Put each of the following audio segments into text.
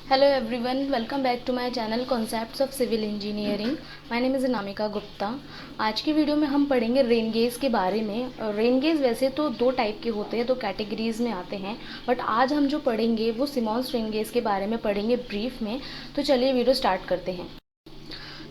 Hello everyone, welcome back to my channel Concepts of Civil Engineering. My name is Anamika Gupta. आज की video में हम पढ़ेंगे रेन गेज के बारे में। रेन गेज वैसे तो दो टाइप के होते हैं, दो कैटेगरीज में आते हैं, बट आज हम जो पढ़ेंगे वो सिमॉन्स रेन गेज के बारे में पढ़ेंगे ब्रीफ में। तो चलिए वीडियो स्टार्ट करते हैं।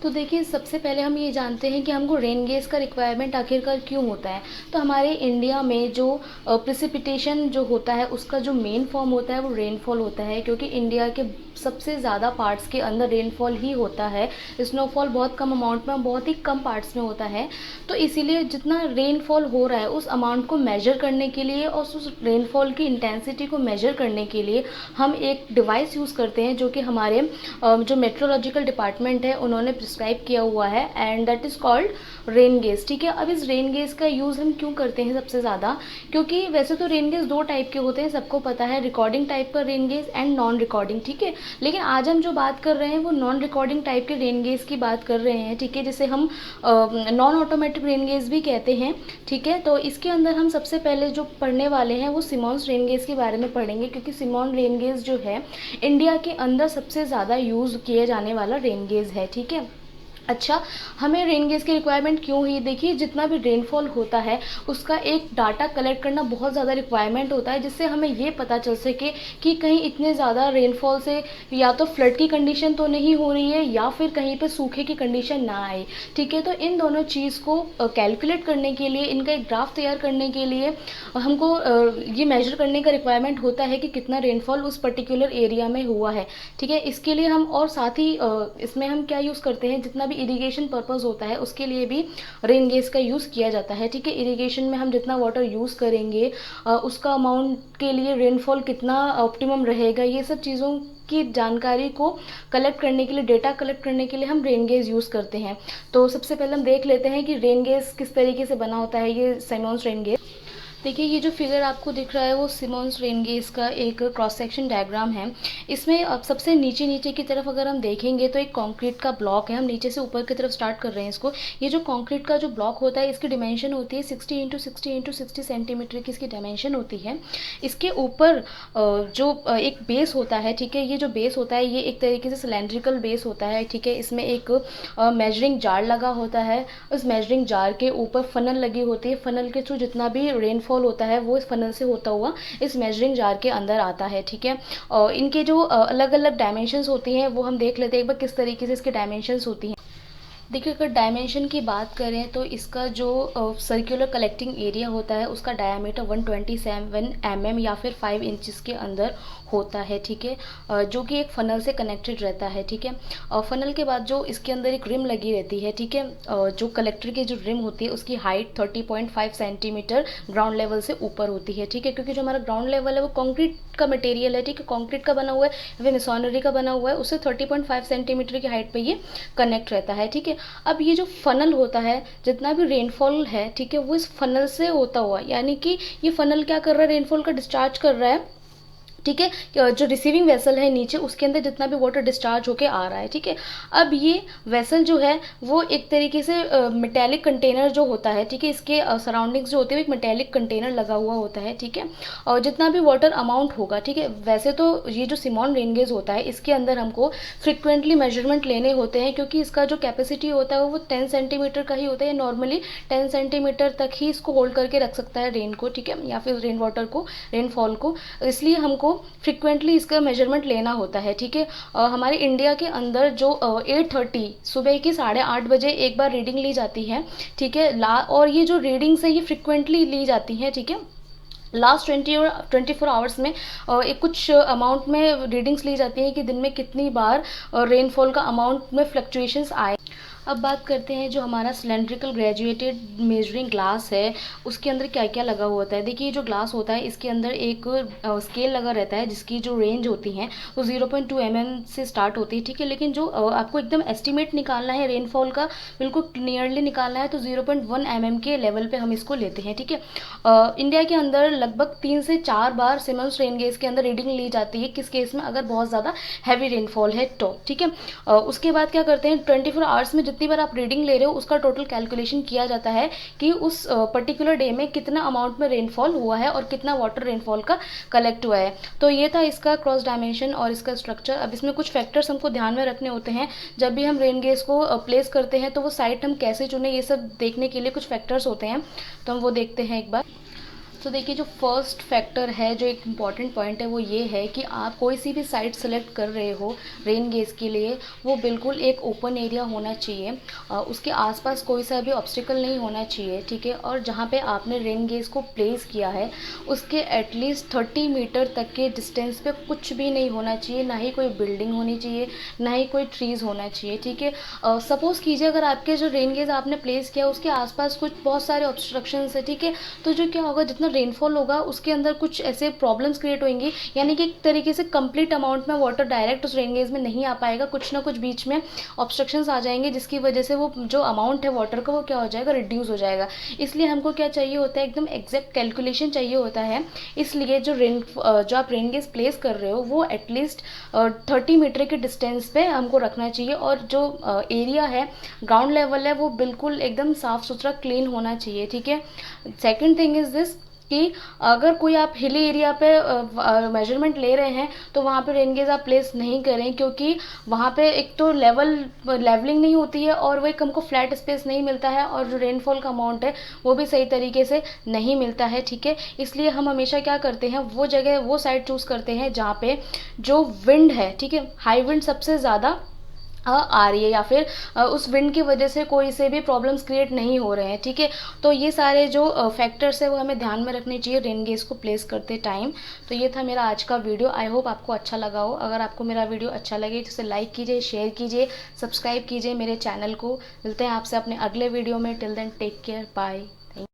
तो देखिए, सबसे पहले हम ये जानते हैं कि हमको रेन गेज का रिक्वायरमेंट आखिरकार क्यों होता है। तो हमारे इंडिया में जो प्रिसिपिटेशन जो होता है उसका जो मेन फॉर्म होता है वो रेनफॉल होता है, क्योंकि इंडिया के सबसे ज़्यादा पार्ट्स के अंदर रेनफॉल ही होता है। स्नोफॉल बहुत कम अमाउंट में, बहुत ही कम पार्ट्स में होता है। तो इसीलिए जितना रेनफॉल हो रहा है उस अमाउंट को मेजर करने के लिए और उस रेनफॉल की इंटेंसिटी को मेजर करने के लिए हम एक डिवाइस यूज़ करते हैं, जो कि हमारे जो मेट्रोलॉजिकल डिपार्टमेंट है उन्होंने प्रिस्क्राइब किया हुआ है, and that is called rain gauge. ठीक है, अब इस रेन गेज का यूज़ हम क्यों करते हैं सबसे ज़्यादा, क्योंकि वैसे तो रेन गेज दो टाइप के होते हैं, सबको पता है, रिकॉर्डिंग टाइप का rain gauge and non recording. ठीक है, लेकिन आज हम जो बात कर रहे हैं वो नॉन रिकॉर्डिंग टाइप के रेन गेज की बात कर रहे हैं। ठीक है, जिसे हम नॉन ऑटोमेटिक रेन गेज भी कहते हैं। ठीक है, तो इसके अंदर हम सबसे पहले जो पढ़ने वाले हैं वो सिमॉन्स रेन गेज के बारे में पढ़ेंगे, क्योंकि सिमॉन रेन गेज जो है इंडिया के अंदर सबसे ज़्यादा यूज़ किए जाने वाला रेन गेज है। ठीक है, अच्छा, हमें रेन गेज की रिक्वायरमेंट क्यों हुई? देखिए, जितना भी रेनफॉल होता है उसका एक डाटा कलेक्ट करना बहुत ज़्यादा रिक्वायरमेंट होता है, जिससे हमें ये पता चल सके कि कहीं इतने ज़्यादा रेनफॉल से या तो फ्लड की कंडीशन तो नहीं हो रही है या फिर कहीं पे सूखे की कंडीशन ना आए। ठीक है, तो इन दोनों चीज़ को कैलकुलेट करने के लिए, इनका एक ग्राफ तैयार करने के लिए हमको ये मेजर करने का रिक्वायरमेंट होता है कि कितना रेनफॉल उस पर्टिकुलर एरिया में हुआ है। ठीक है, इसके लिए हम और साथ ही इसमें हम क्या यूज़ करते हैं, जितना इरिगेशन पर्पस होता है उसके लिए भी रेन गेज का यूज़ किया जाता है। ठीक है, इरिगेशन में हम जितना वाटर यूज़ करेंगे उसका अमाउंट के लिए रेनफॉल कितना ऑप्टिमम रहेगा, ये सब चीज़ों की जानकारी को कलेक्ट करने के लिए, डेटा कलेक्ट करने के लिए हम रेन गेज यूज़ करते हैं। तो सबसे पहले हम देख लेते हैं कि रेन गेज किस तरीके से बना होता है, ये सिमॉन्स रेन गेज। देखिए, ये जो फिगर आपको दिख रहा है वो सिमॉन्स रेन गेज का एक क्रॉस सेक्शन डायग्राम है। इसमें अब सबसे नीचे नीचे की तरफ अगर हम देखेंगे तो एक कंक्रीट का ब्लॉक है। हम नीचे से ऊपर की तरफ स्टार्ट कर रहे हैं इसको। ये जो कंक्रीट का जो ब्लॉक होता है इसकी डिमेंशन होती है 60 इंटू 60 इंटू 60 सेंटीमीटर की इसकी डायमेंशन होती है। इसके ऊपर जो एक बेस होता है, ठीक है, ये जो बेस होता है ये एक तरीके से सिलेंड्रिकल बेस होता है। ठीक है, इसमें एक मेजरिंग जार लगा होता है। उस मेजरिंग जार के ऊपर फनल लगी होती है। फनल के थ्रू जितना भी रेनफॉल होता है वो इस फनल से होता हुआ इस मेजरिंग जार के अंदर आता है। ठीक है, और इनके जो अलग अलग डायमेंशंस होती हैं वो हम देख लेते हैं एक बार किस तरीके से इसके डायमेंशंस होती हैं। देखिए, अगर डायमेंशन की बात करें तो इसका जो सर्कुलर कलेक्टिंग एरिया होता है उसका डायमीटर 127 mm या फिर 5 इंचज़ के अंदर होता है। ठीक है, जो कि एक फ़नल से कनेक्टेड रहता है। ठीक है, और फ़नल के बाद जो इसके अंदर एक रिम लगी रहती है। ठीक है, जो कलेक्टर की जो रिम होती है उसकी हाइट 30.5 सेंटीमीटर ग्राउंड लेवल से ऊपर होती है। ठीक है, क्योंकि जो हमारा ग्राउंड लेवल है वो कंक्रीट का मटेरियल है। ठीक है, कंक्रीट का बना हुआ है या फिर मिसोनरी का बना हुआ है, उससे 30.5 सेंटीमीटर की हाइट पे ये कनेक्ट रहता है। ठीक है, अब ये जो फनल होता है, जितना भी रेनफॉल है, ठीक है, वो इस फनल से होता हुआ, यानी कि ये फनल क्या कर रहा है, रेनफॉल का डिस्चार्ज कर रहा है। ठीक है, जो रिसीविंग वेसल है नीचे उसके अंदर जितना भी वाटर डिस्चार्ज होके आ रहा है। ठीक है, अब ये वेसल जो है वो एक तरीके से मेटेलिक कंटेनर जो होता है, ठीक है, इसके सराउंडिंग्स जो होते हैं एक मेटेलिक कंटेनर लगा हुआ होता है। ठीक है, और जितना भी वाटर अमाउंट होगा, ठीक है, वैसे तो ये जो सिमॉन रेन गेज होता है इसके अंदर हमको फ्रिक्वेंटली मेजरमेंट लेने होते हैं, क्योंकि इसका जो कैपेसिटी होता है वो 10 सेंटीमीटर का ही होता है। नॉर्मली 10 सेंटीमीटर तक ही इसको होल्ड करके रख सकता है रेन को। ठीक है, या फिर रेन वाटर को, रेनफॉल को, इसलिए हमको फ्रिक्वेंटली इसका मेजरमेंट लेना होता है। ठीक है, हमारे इंडिया के अंदर जो 8:30 सुबह की 8:30 बजे एक बार रीडिंग ली जाती है। ठीक है, और ये जो रीडिंग्स है ये फ्रिक्वेंटली ली जाती हैं। ठीक है, लास्ट 24 आवर्स में एक कुछ अमाउंट में रीडिंग्स ली जाती है कि दिन में कितनी बार रेनफॉल का अमाउंट में फ्लक्चुएशंस आए। अब बात करते हैं जो हमारा सिलेंड्रिकल ग्रेजुएटेड मेजरिंग ग्लास है उसके अंदर क्या क्या लगा हुआ होता है। देखिए, जो ग्लास होता है इसके अंदर एक स्केल लगा रहता है जिसकी जो रेंज होती है वो 0.2 mm से स्टार्ट होती है। ठीक है, लेकिन जो आपको एकदम एस्टिमेट निकालना है रेनफॉल का, बिल्कुल क्लियरली निकालना है, तो 0.1 mm के लेवल पे हम इसको लेते हैं। ठीक है, इंडिया के अंदर लगभग 3 से 4 बार सिमॉन्स रेन गेज के अंदर रीडिंग ली जाती है, किस केस में, अगर बहुत ज़्यादा हैवी रेनफॉल है तो। ठीक है, उसके बाद क्या करते हैं, 24 आवर्स में जितनी बार आप रीडिंग ले रहे हो उसका टोटल कैलकुलेशन किया जाता है कि उस पर्टिकुलर डे में कितना अमाउंट में रेनफॉल हुआ है और कितना वाटर रेनफॉल का कलेक्ट हुआ है। तो ये था इसका क्रॉस डायमेंशन और इसका स्ट्रक्चर। अब इसमें कुछ फैक्टर्स हमको ध्यान में रखने होते हैं जब भी हम रेन गेज को प्लेस करते हैं, तो वो साइट हम कैसे चुने ये सब देखने के लिए कुछ फैक्टर्स होते हैं, तो हम वो देखते हैं एक बार। तो देखिए, जो फर्स्ट फैक्टर है, जो एक इम्पॉर्टेंट पॉइंट है, वो ये है कि आप कोई सी भी साइट सेलेक्ट कर रहे हो रेन गेज के लिए, वो बिल्कुल एक ओपन एरिया होना चाहिए, उसके आसपास कोई सा भी ऑब्स्टिकल नहीं होना चाहिए, ठीक है। और जहाँ पे आपने रेन गेज को प्लेस किया है उसके एटलीस्ट 30 मीटर तक के डिस्टेंस पे कुछ भी नहीं होना चाहिए, ना ही कोई बिल्डिंग होनी चाहिए, ना ही कोई ट्रीज़ होना चाहिए, ठीक है। सपोज़ कीजिए अगर आपके जो रेन गेज आपने प्लेस किया उसके आसपास कुछ बहुत सारे ऑब्स्ट्रक्शंस है, ठीक है, तो जो क्या होगा, जितना रेनफॉल होगा उसके अंदर कुछ ऐसे प्रॉब्लम्स क्रिएट होंगी, यानी कि एक तरीके से कंप्लीट अमाउंट में वाटर डायरेक्ट उस रेन गेज में नहीं आ पाएगा, कुछ ना कुछ बीच में ऑब्स्ट्रक्शंस आ जाएंगे, जिसकी वजह से वो जो अमाउंट है वाटर का वो क्या हो जाएगा, रिड्यूस हो जाएगा। इसलिए हमको क्या चाहिए होता है, एकदम एग्जैक्ट कैलकुलेशन चाहिए होता है। इसलिए जो आप रेन गेज प्लेस कर रहे हो वो एटलीस्ट 30 मीटर के डिस्टेंस पे हमको रखना चाहिए, और जो एरिया है, ग्राउंड लेवल है, वो बिल्कुल एकदम साफ़ सुथरा क्लीन होना चाहिए, ठीक है। सेकेंड थिंग इज़ दिस कि अगर कोई आप हिली एरिया पे मेजरमेंट ले रहे हैं तो वहाँ पे रेन गेज आप प्लेस नहीं करें, क्योंकि वहाँ पे एक तो लेवलिंग नहीं होती है और वो एक हमको फ्लैट स्पेस नहीं मिलता है, और जो रेनफॉल का अमाउंट है वो भी सही तरीके से नहीं मिलता है, ठीक है। इसलिए हम हमेशा क्या करते हैं, वो जगह वो साइड चूज़ करते हैं जहाँ पे जो विंड है, ठीक है, हाई विंड सबसे ज़्यादा आ रही है, या फिर उस विंड की वजह से कोई से भी प्रॉब्लम्स क्रिएट नहीं हो रहे हैं, ठीक है। तो ये सारे जो फैक्टर्स है वो हमें ध्यान में रखने चाहिए रेन गेज को प्लेस करते टाइम। तो ये था मेरा आज का वीडियो। आई होप आपको अच्छा लगा हो। अगर आपको मेरा वीडियो अच्छा लगे तो इसे लाइक कीजिए, शेयर कीजिए, सब्सक्राइब कीजिए मेरे चैनल को। मिलते हैं आपसे अपने अगले वीडियो में। Till then take care, bye.